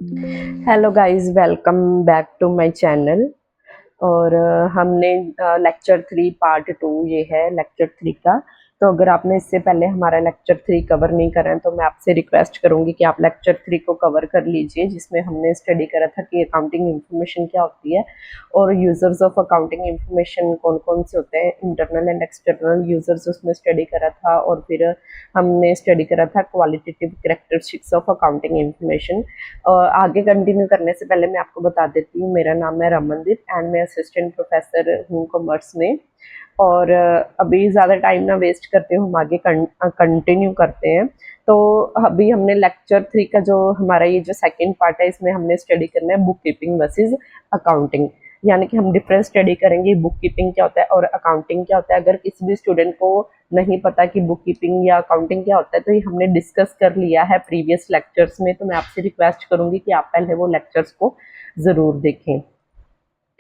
Hello guys, welcome back to my channel. और हमने lecture 3 part 2 ये है लेक्चर 3 का। तो अगर आपने इससे पहले हमारा लेक्चर 3 कवर नहीं करा है तो मैं आपसे रिक्वेस्ट करूंगी कि आप लेक्चर 3 को कवर कर लीजिए, जिसमें हमने स्टडी करा था कि अकाउंटिंग इंफॉर्मेशन क्या होती है और यूजर्स ऑफ अकाउंटिंग इंफॉर्मेशन कौन कौन से होते हैं, इंटरनल एंड एक्सटर्नल यूजर्स उसमें स्टडी करा था। और फिर हमने स्टडी करा था qualitative characteristics of accounting information. आगे कंटिन्यू करने से पहले मैं आपको बता देती हूँ, मेरा नाम है रमनदीप एंड मैं असिस्टेंट प्रोफेसर हूँ कॉमर्स में। और अभी ज़्यादा टाइम ना वेस्ट करते हुए हम आगे कंटिन्यू करते हैं। तो अभी हमने लेक्चर 3 का जो हमारा ये जो सेकंड पार्ट है, इसमें हमने स्टडी करना है बुक कीपिंग वर्सेस अकाउंटिंग। यानी कि हम डिफरेंस स्टडी करेंगे, बुक कीपिंग क्या होता है और अकाउंटिंग क्या होता है। अगर किसी भी स्टूडेंट को नहीं पता कि बुक कीपिंग या अकाउंटिंग क्या होता है तो ये हमने डिस्कस कर लिया है प्रीवियस लेक्चर्स में। तो मैं आपसे रिक्वेस्ट करूंगी कि आप पहले वो लेक्चर्स को ज़रूर देखें,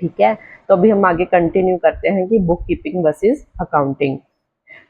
ठीक है। तो अभी हम आगे कंटिन्यू करते हैं कि book keeping versus accounting.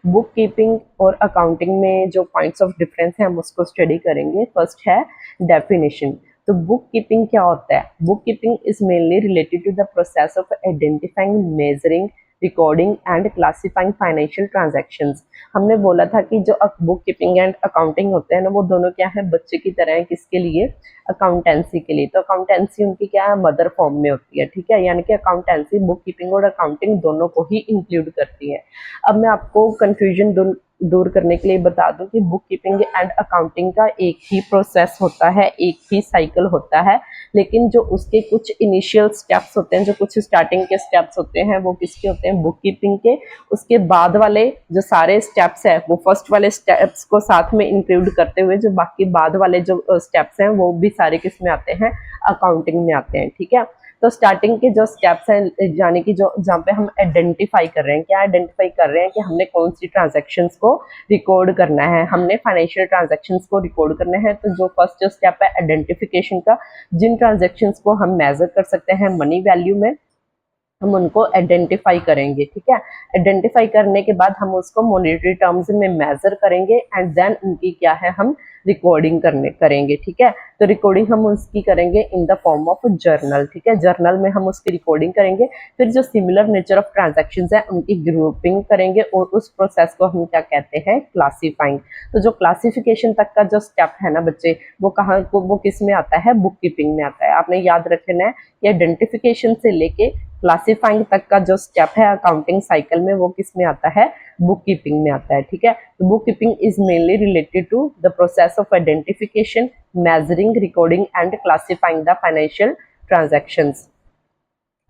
Book keeping और अकाउंटिंग में जो पॉइंट्स ऑफ डिफरेंस है हम उसको स्टडी करेंगे। फर्स्ट है डेफिनेशन। तो बुक कीपिंग क्या होता है? Book keeping is mainly related to the process of identifying, measuring, recording and classifying financial transactions. हमने बोला था कि जो बुक कीपिंग एंड अकाउंटिंग होते हैं ना, वो दोनों क्या है, बच्चे की तरह है। किसके लिए? अकाउंटेंसी के लिए। तो अकाउंटेंसी उनकी क्या है, मदर फॉर्म में होती है, ठीक है। यानी कि अकाउंटेंसी बुक कीपिंग और अकाउंटिंग दोनों को ही इंक्लूड करती है। अब मैं आपको कंफ्यूजन दूर करने के लिए बता दूं कि बुक कीपिंग एंड अकाउंटिंग का एक ही प्रोसेस होता है, एक ही साइकिल होता है। लेकिन जो उसके कुछ इनिशियल स्टेप्स होते हैं, जो कुछ स्टार्टिंग के स्टेप्स होते हैं, वो किसके होते हैं? बुक कीपिंग के। उसके बाद वाले जो सारे स्टेप्स है वो फर्स्ट वाले स्टेप्स को साथ में इंक्लूड करते हुए जो बाकी बाद वाले जो स्टेप्स हैं वो भी सारे किस में आते हैं? अकाउंटिंग में आते हैं, ठीक है। तो स्टार्टिंग के जो स्टेप्स हैं, यानी कि जो जहाँ पे हम आइडेंटिफाई कर रहे हैं, क्या आइडेंटिफाई कर रहे हैं कि हमने कौन सी ट्रांजैक्शंस को रिकॉर्ड करना है, हमने फाइनेंशियल ट्रांजैक्शंस को रिकॉर्ड करना है। तो जो फर्स्ट स्टेप है आइडेंटिफिकेशन का, जिन ट्रांजैक्शंस को हम मेजर कर सकते हैं मनी वैल्यू में, हम उनको आइडेंटिफाई करेंगे, ठीक है। आइडेंटिफाई करने के बाद हम उसको मॉनेटरी टर्म्स में मेजर करेंगे एंड देन उनकी क्या है, हम रिकॉर्डिंग करेंगे, ठीक है। तो रिकॉर्डिंग हम उसकी करेंगे in the form of journal, ठीक है। जर्नल में हम उसकी रिकॉर्डिंग करेंगे। फिर जो सिमिलर नेचर ऑफ ट्रांजैक्शंस है उनकी ग्रुपिंग करेंगे और उस प्रोसेस को हम क्या कहते हैं? क्लासीफाइंग। तो जो क्लासिफिकेशन तक का जो स्टेप है ना बच्चे, वो कहाँ को, वो किस में आता है? बुक कीपिंग में आता है। आपने याद रखना है कि आइडेंटिफिकेशन से लेके क्लासिफाइंग तक का जो स्टेप है अकाउंटिंग साइकिल में, वो किस में आता है? बुक कीपिंग में आता है, ठीक है। तो book keeping is mainly related to the process of identification, measuring, recording and classifying the financial transactions.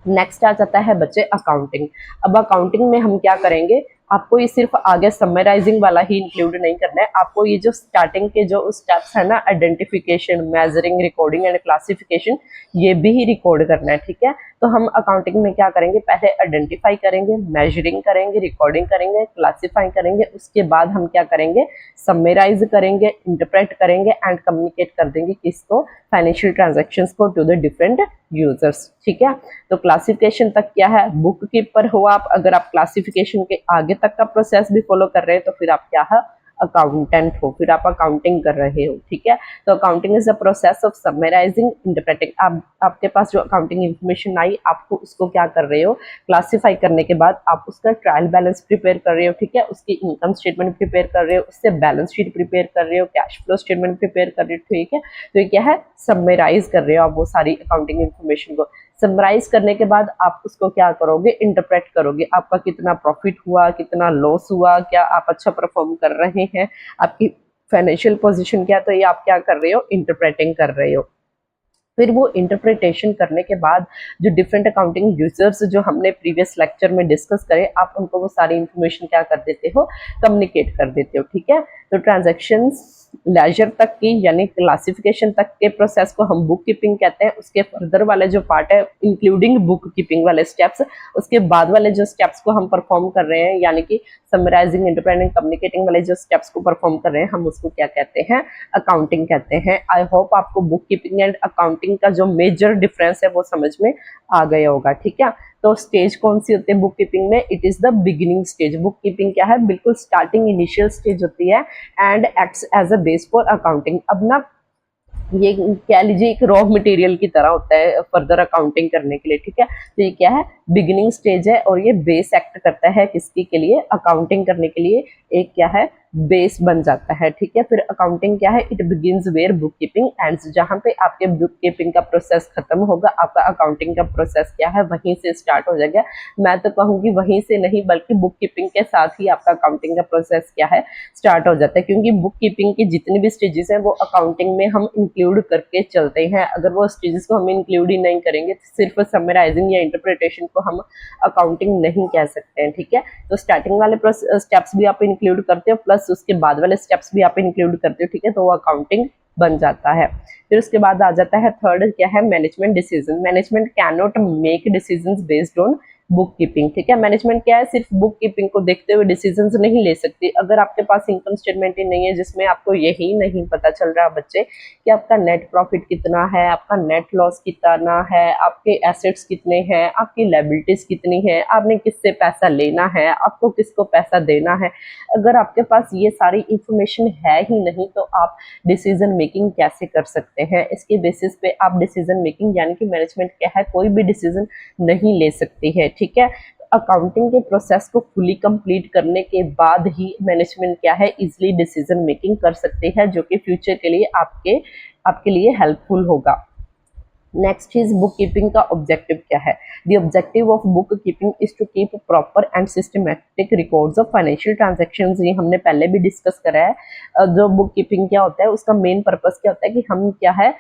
Next आ जाता है बच्चे अकाउंटिंग। अब अकाउंटिंग में हम क्या करेंगे, आपको ये सिर्फ आगे समराइजिंग वाला ही इंक्लूड नहीं करना है, आपको ये जो स्टार्टिंग के जो स्टेप्स है ना, identification, measuring, recording and classification, ये भी ही रिकॉर्ड करना है, ठीक है। तो हम अकाउंटिंग में क्या करेंगे, पहले आइडेंटिफाई करेंगे, मेजरिंग करेंगे, रिकॉर्डिंग करेंगे, क्लासिफाई करेंगे, उसके बाद हम क्या करेंगे? समराइज करेंगे, इंटरप्रेट करेंगे एंड कम्युनिकेट कर देंगे किसको? फाइनेंशियल ट्रांजैक्शंस को टू द डिफरेंट यूजर्स, ठीक है। तो क्लासिफिकेशन तक क्या है? बुक कीपर हो आप। अगर आप क्लासिफिकेशन के आगे तक का प्रोसेस भी फॉलो कर रहे हैं तो फिर आप क्या है? अकाउंटेंट हो, फिर आप अकाउंटिंग कर रहे हो, ठीक है। तो accounting is a process of summarising, interpreting. आप आपके पास जो अकाउंटिंग इंफॉर्मेशन आई, आपको उसको क्या कर रहे हो? क्लासिफाई करने के बाद आप उसका ट्रायल बैलेंस प्रिपेयर कर रहे हो, ठीक है। उसकी इनकम स्टेटमेंट प्रिपेयर कर रहे हो, उससे बैलेंस शीट प्रिपेयर कर रहे हो, कैश फ्लो स्टेटमेंट प्रिपेयर कर रहे हो, ठीक है। तो ये क्या है? समराइज कर रहे हो आप वो सारी अकाउंटिंग इंफॉर्मेशन को। समराइज करने के बाद आप उसको क्या करोगे? इंटरप्रेट करोगे। आपका कितना प्रॉफिट हुआ, कितना लॉस हुआ, क्या आप अच्छा परफॉर्म कर रहे हैं, आपकी फाइनेंशियल पोजीशन क्या, तो ये आप क्या कर रहे हो? इंटरप्रेटिंग कर रहे हो। फिर वो इंटरप्रिटेशन करने के बाद जो डिफरेंट अकाउंटिंग यूजर्स जो हमने प्रीवियस लेक्चर में डिस्कस करे, आप उनको वो सारी इंफॉर्मेशन क्या कर देते हो? कम्युनिकेट कर देते हो, ठीक है। तो ट्रांजैक्शंस लेजर तक की यानी क्लासिफिकेशन तक के प्रोसेस को हम बुक कीपिंग कहते हैं। उसके फर्दर वाले जो पार्ट है इंक्लूडिंग बुक कीपिंग वाले स्टेप्स, उसके बाद वाले जो स्टेप्स को हम परफॉर्म कर रहे हैं, यानी कि समराइजिंग, इंटरप्रेटिंग, कम्युनिकेटिंग वाले जो स्टेप्स को परफॉर्म कर रहे हैं, हम उसको क्या कहते हैं? अकाउंटिंग कहते हैं। आई होप आपको बुक कीपिंग एंड अकाउंटिंग का जो मेजर डिफरेंस है वो समझ में आ गया होगा, ठीक है। तो स्टेज कौन सी होती है बुक कीपिंग में? It is the beginning stage. Book keeping क्या है? बिल्कुल स्टार्टिंग इनिशियल स्टेज होती है and acts as a base for accounting. अब ना ये कह लीजिए एक रॉ मटेरियल की तरह होता है फर्दर अकाउंटिंग करने के लिए, ठीक है। तो ये क्या है, बिगिनिंग स्टेज है और ये बेस एक्ट करता है किसकी के लिए, अकाउंटिंग करने के लिए एक क्या है, बेस बन जाता है, ठीक है। फिर अकाउंटिंग क्या है, it begins where book keeping ends, जहाँ पे आपके बुक कीपिंग का प्रोसेस खत्म होगा आपका अकाउंटिंग का प्रोसेस क्या है वहीं से स्टार्ट हो जाएगा। मैं तो कहूँगी वहीं से नहीं बल्कि बुक कीपिंग के साथ ही आपका अकाउंटिंग का प्रोसेस क्या है, स्टार्ट हो जाता है, क्योंकि बुक कीपिंग की जितनी भी स्टेजेस हैं वो अकाउंटिंग में हम इंक्लूड करके चलते हैं। अगर वो स्टेजेस को हम इंक्लूड ही नहीं करेंगे तो सिर्फ समराइजिंग या इंटरप्रिटेशन को हम अकाउंटिंग नहीं कह सकते हैं, ठीक है। तो स्टार्टिंग वाले स्टेप्स भी आप इंक्लूड करते हो प्लस उसके बाद वाले स्टेप्स भी आप इंक्लूड करते हो, ठीक है, तो वो अकाउंटिंग बन जाता है। फिर उसके बाद आ जाता है थर्ड क्या है, management decision. Management can not make decisions based on book keeping, ठीक है। मैनेजमेंट क्या है, सिर्फ बुक कीपिंग को देखते हुए डिसीजंस नहीं ले सकती। अगर आपके पास इनकम स्टेटमेंट ही नहीं है जिसमें आपको यही नहीं पता चल रहा बच्चे कि आपका नेट प्रॉफिट कितना है, आपका नेट लॉस कितना है, आपके एसेट्स कितने हैं, आपकी लायबिलिटीज कितनी है, आपने किससे पैसा लेना है, आपको किसको पैसा देना है, अगर आपके पास ये सारी इंफॉर्मेशन है ही नहीं तो आप डिसीजन मेकिंग कैसे कर सकते हैं। इसके बेसिस पे आप डिसीजन मेकिंग यानी कि मैनेजमेंट क्या है, कोई भी डिसीजन नहीं ले सकती है, ठीक है। अकाउंटिंग के प्रोसेस को फुली कंप्लीट करने के बाद ही मैनेजमेंट क्या है, इजिली डिसीजन मेकिंग कर सकते हैं, जो कि फ्यूचर के लिए आपके लिए हेल्पफुल होगा। नेक्स्ट इज बुक कीपिंग का ऑब्जेक्टिव क्या है। The objective of book keeping is to keep proper and systematic records of financial transactions. ये हमने पहले भी डिस्कस करा है। जो बुक कीपिंग क्या होता है उसका मेन पर्पस क्या होता है कि हम क्या है,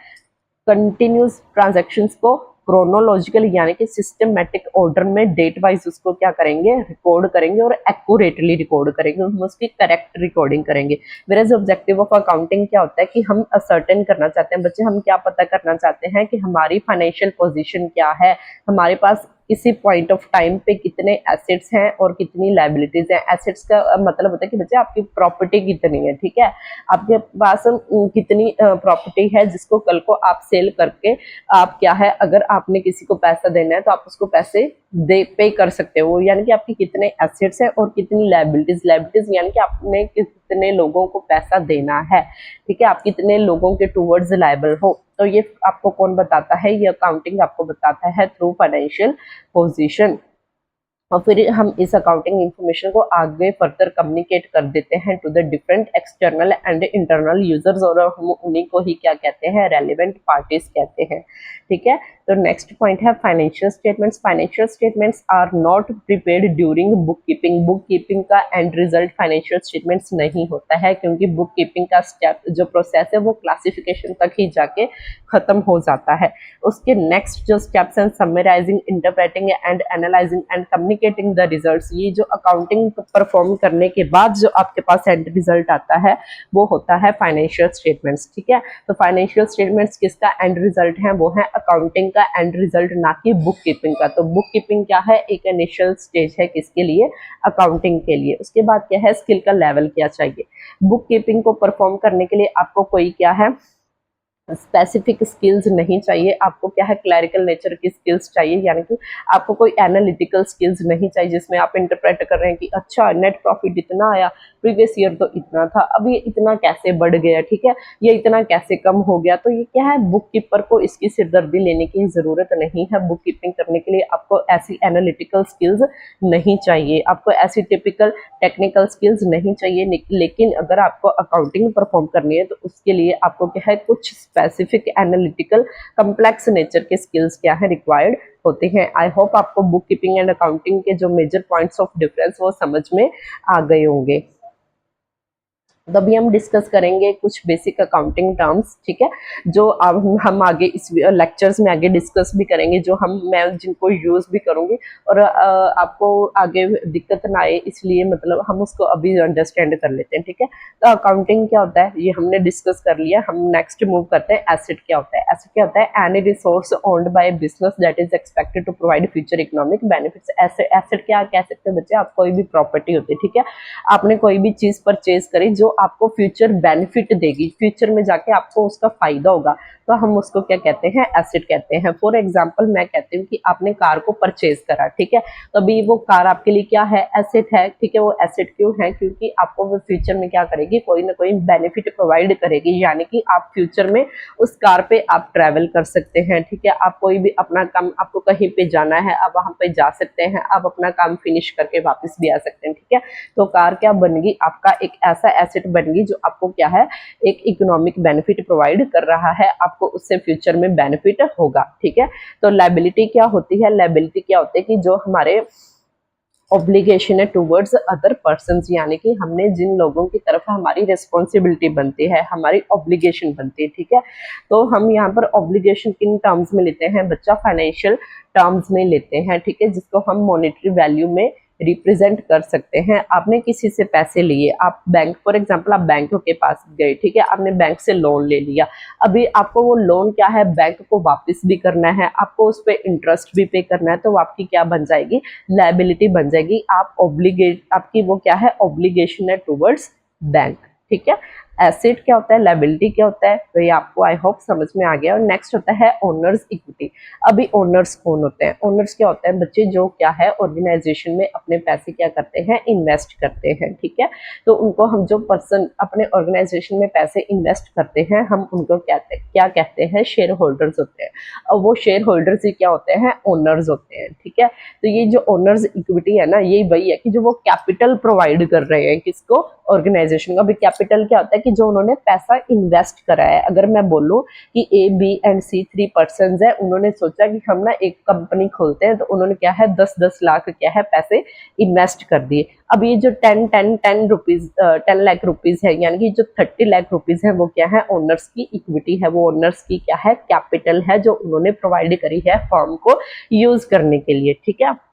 कंटिन्यूस ट्रांजैक्शंस को क्रोनोलॉजिकल यानी कि सिस्टमेटिक ऑर्डर में डेट वाइज उसको क्या करेंगे, रिकॉर्ड करेंगे और एक्यूरेटली रिकॉर्ड करेंगे, हम उसकी करेक्ट रिकॉर्डिंग करेंगे। वेयर ऑब्जेक्टिव ऑफ अकाउंटिंग क्या होता है कि हम असर्टेन करना चाहते हैं बच्चे, हम क्या पता करना चाहते हैं कि हमारी फाइनेंशियल पोजीशन क्या है, हमारे पास किसी पॉइंट ऑफ टाइम पे कितने एसेट्स हैं और कितनी लायबिलिटीज हैं। एसेट्स का मतलब होता है कि बच्चे आपकी प्रॉपर्टी कितनी है, ठीक है, आपके पास कितनी प्रॉपर्टी है जिसको कल को आप सेल करके आप क्या है, अगर आपने किसी को पैसा देना है तो आप उसको पैसे दे पे कर सकते हो, यानी कि आपकी कितने एसेट्स हैं और कितनी लायबिलिटीज यानी कि आपने कितने लोगों को पैसा देना है, ठीक है, आप कितने लोगों के टूवर्ड्स लायबल हो। तो ये आपको कौन बताता है, ये अकाउंटिंग आपको बताता है थ्रू फाइनेंशियल पोजीशन। और फिर हम इस अकाउंटिंग इंफॉर्मेशन को आगे फर्दर कम्युनिकेट कर देते हैं to the different external and internal users, और हम उन्हीं को ही क्या कहते हैं, रेलिवेंट पार्टीज कहते हैं, ठीक है। तो नेक्स्ट पॉइंट है financial statements. Financial statements are not prepared during book keeping. Book keeping का एंड रिजल्ट फाइनेंशियल स्टेटमेंट्स नहीं होता है, क्योंकि बुक कीपिंग का स्टेप जो प्रोसेस है वो क्लासिफिकेशन तक ही जाके खत्म हो जाता है। उसके नेक्स्ट जो स्टेप्स हैं, summarising, interpreting and analysing and communicating the results, ये जो अकाउंटिंग परफॉर्म करने के बाद जो आपके पास एंड रिजल्ट आता है वो होता है फाइनेंशियल स्टेटमेंट्स, ठीक है। तो फाइनेंशियल स्टेटमेंट्स किसका एंड रिजल्ट है, वो है अकाउंटिंग का एंड रिजल्ट, ना कि बुक कीपिंग का। तो बुक कीपिंग क्या है, एक इनिशियल स्टेज है किसके लिए, अकाउंटिंग के लिए। उसके बाद क्या है, स्किल का लेवल क्या चाहिए। बुक कीपिंग को परफॉर्म करने के लिए आपको कोई क्या है, स्पेसिफिक स्किल्स नहीं चाहिए, आपको क्या है, क्लरिकल नेचर की स्किल्स चाहिए, यानी कि आपको कोई एनालिटिकल स्किल्स नहीं चाहिए जिसमें आप इंटरप्रेट कर रहे हैं कि अच्छा नेट प्रॉफिट इतना आया, प्रीवियस ईयर तो इतना था, अब ये इतना कैसे बढ़ गया, ठीक है, ये इतना कैसे कम हो गया। तो ये क्या है, बुक कीपर को इसकी सिरदर्दी लेने की जरूरत नहीं है। बुक कीपिंग करने के लिए आपको ऐसी एनालिटिकल स्किल्स नहीं चाहिए, आपको ऐसी टिपिकल टेक्निकल स्किल्स नहीं चाहिए, लेकिन अगर आपको अकाउंटिंग परफॉर्म करनी है तो उसके लिए आपको क्या है, कुछ स्पेसिफिक एनालिटिकल कम्प्लेक्स नेचर के स्किल्स क्या है, रिक्वायर्ड होते हैं। आई होप आपको बुक कीपिंग एंड अकाउंटिंग के जो मेजर पॉइंट्स ऑफ डिफरेंस वो समझ में आ गए होंगे। तो अभी हम डिस्कस करेंगे कुछ बेसिक अकाउंटिंग टर्म्स, ठीक है, जो अब हम आगे इस लेक्चर्स में आगे डिस्कस भी करेंगे, जो मैं जिनको यूज भी करूंगी और आपको आगे दिक्कत ना आए इसलिए मतलब हम उसको अभी अंडरस्टैंड कर लेते हैं, ठीक है। तो अकाउंटिंग क्या होता है ये हमने डिस्कस कर लिया। हम नेक्स्ट मूव करते हैं, एसेट क्या होता है। एसेट क्या होता है, any resource owned by business that is expected to provide future economic benefits. Asset क्या कह सकते हैं बच्चे, आप कोई भी प्रॉपर्टी होती है, ठीक है, आपने कोई भी चीज परचेज करी जो आपको फ्यूचर बेनिफिट देगी, फ्यूचर में जाके आपको उसका फायदा होगा, तो हम उसको क्या कहते हैं, एसेट कहते हैं। फॉर एग्जाम्पल मैं कहती हूँ कि आपने कार को परचेज करा, ठीक है, तो अभी वो कार आपके लिए क्या है, एसेट है, ठीक है। वो एसेट क्यों है, क्योंकि आपको वो फ्यूचर में क्या करेगी, कोई ना कोई बेनिफिट प्रोवाइड करेगी, यानी कि आप फ्यूचर में उस कार पे आप ट्रैवल कर सकते हैं, ठीक है। आप कोई भी अपना काम, आपको कहीं पे जाना है, आप वहां पे जा सकते हैं, आप अपना काम फिनिश करके वापस भी आ सकते हैं, ठीक है। तो कार क्या बनेगी, आपका एक ऐसा एसेट बनेगी जो आपको क्या है, एक इकोनॉमिक बेनिफिट प्रोवाइड कर रहा है, आपको उससे फ्यूचर में बेनिफिट होगा, ठीक है। तो लायबिलिटी क्या होती है, लायबिलिटी क्या होती है कि जो हमारे ऑब्लिगेशन है टूवर्ड्स अदर पर्सन, यानी कि हमने जिन लोगों की तरफ हमारी रिस्पॉन्सिबिलिटी बनती है, हमारी ऑब्लिगेशन बनती है, ठीक है। तो हम यहाँ पर ऑब्लिगेशन किन टर्म्स में लेते हैं बच्चा, फाइनेंशियल टर्म्स में लेते हैं, ठीक है, जिसको हम मॉनेटरी वैल्यू में रिप्रेजेंट कर सकते हैं। आपने किसी से पैसे लिए, आप बैंक, फॉर एग्जांपल आप बैंक के पास गए, ठीक है, आपने बैंक से लोन ले लिया, अभी आपको वो लोन क्या है, बैंक को वापस भी करना है, आपको उस पर इंटरेस्ट भी पे करना है, तो वो आपकी क्या बन जाएगी, लायबिलिटी बन जाएगी। आप ऑब्लिगेट, आपकी वो क्या है, ऑब्लिगेशन है टूवर्ड्स बैंक, ठीक है। एसेट क्या होता है, लायबिलिटी क्या होता है, तो ये आपको आई होप समझ में आ गया। और नेक्स्ट होता है ओनर्स इक्विटी। अभी ओनर्स कौन होते हैं, ओनर्स क्या होते हैं बच्चे, जो क्या है ऑर्गेनाइजेशन में अपने पैसे क्या करते हैं, इन्वेस्ट करते हैं, ठीक है। तो उनको हम, जो पर्सन अपने ऑर्गेनाइजेशन में पैसे इन्वेस्ट करते हैं, हम उनको क्या कहते हैं, शेयर होल्डर्स होते हैं। और वो शेयर होल्डर्स ही क्या होते हैं, ओनर्स होते हैं, ठीक है। तो ये जो ओनर्स इक्विटी है ना, ये वही है कि जो वो कैपिटल प्रोवाइड कर रहे हैं, किसको, ऑर्गेनाइजेशन का। अभी कैपिटल क्या होता है कि जो उन्होंने पैसा इन्वेस्ट करा है। अगर मैं बोलूं कि ए, बी एंड सी 3 पर्सन है, उन्होंने सोचा कि हम ना एक कंपनी खोलते हैं, तो उन्होंने क्या है 10-10 लाख क्या है पैसे इन्वेस्ट कर दिए। अब ये जो 10 लाख रुपीज है, यानी कि जो 30 लाख रुपीज है, वो क्या है, ओनर्स की इक्विटी है, वो ओनर्स की क्या है, कैपिटल है, जो उन्होंने प्रोवाइड करी है फर्म को यूज करने के लिए, ठीक है।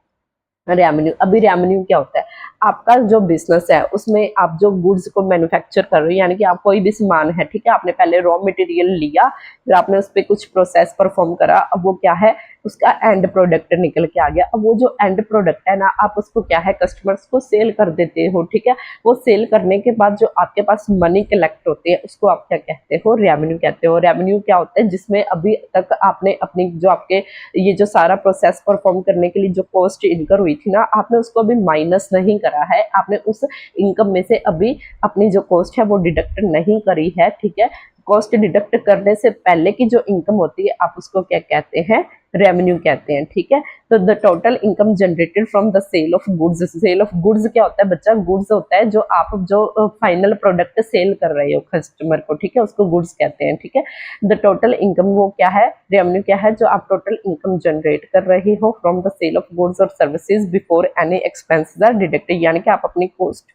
रेवेन्यू, अभी रेवेन्यू क्या होता है, आपका जो बिजनेस है उसमें आप जो गुड्स को मैन्युफैक्चर कर रहे हो, यानी कि आप कोई भी सामान है, ठीक है, आपने पहले रॉ मटेरियल लिया, फिर आपने उस पर कुछ प्रोसेस परफॉर्म करा, अब वो क्या है, उसका एंड प्रोडक्ट निकल के आ गया। अब वो जो एंड प्रोडक्ट है ना, आप उसको क्या है, कस्टमर्स को सेल कर देते हो, ठीक है। वो सेल करने के बाद जो आपके पास मनी कलेक्ट होती है, उसको आप क्या कहते हो, रेवेन्यू कहते हो। रेवेन्यू क्या होता है, जिसमें अभी तक आपने अपनी जो आपके ये जो सारा प्रोसेस परफॉर्म करने के लिए जो कॉस्ट इनकर हुई थी ना, आपने उसको अभी माइनस नहीं करा है, आपने उस इनकम में से अभी अपनी जो कॉस्ट है वो डिडक्ट नहीं करी है, ठीक है। कॉस्ट डिडक्ट करने से पहले की जो इनकम होती है, आप उसको क्या कहते हैं, रेवेन्यू कहते हैं, ठीक है। तो the total income generated from the sale of goods. Sale of goods क्या होता है बच्चा, गुड्स होता है जो आप जो फाइनल प्रोडक्ट सेल कर रहे हो कस्टमर को, ठीक है, उसको गुड्स कहते हैं, ठीक है। द टोटल इनकम वो क्या है, रेवेन्यू क्या है, जो आप टोटल इनकम जनरेट कर रही हो from the sale of goods और services before any expenses are deducted, यानी कि आप अपनी कॉस्ट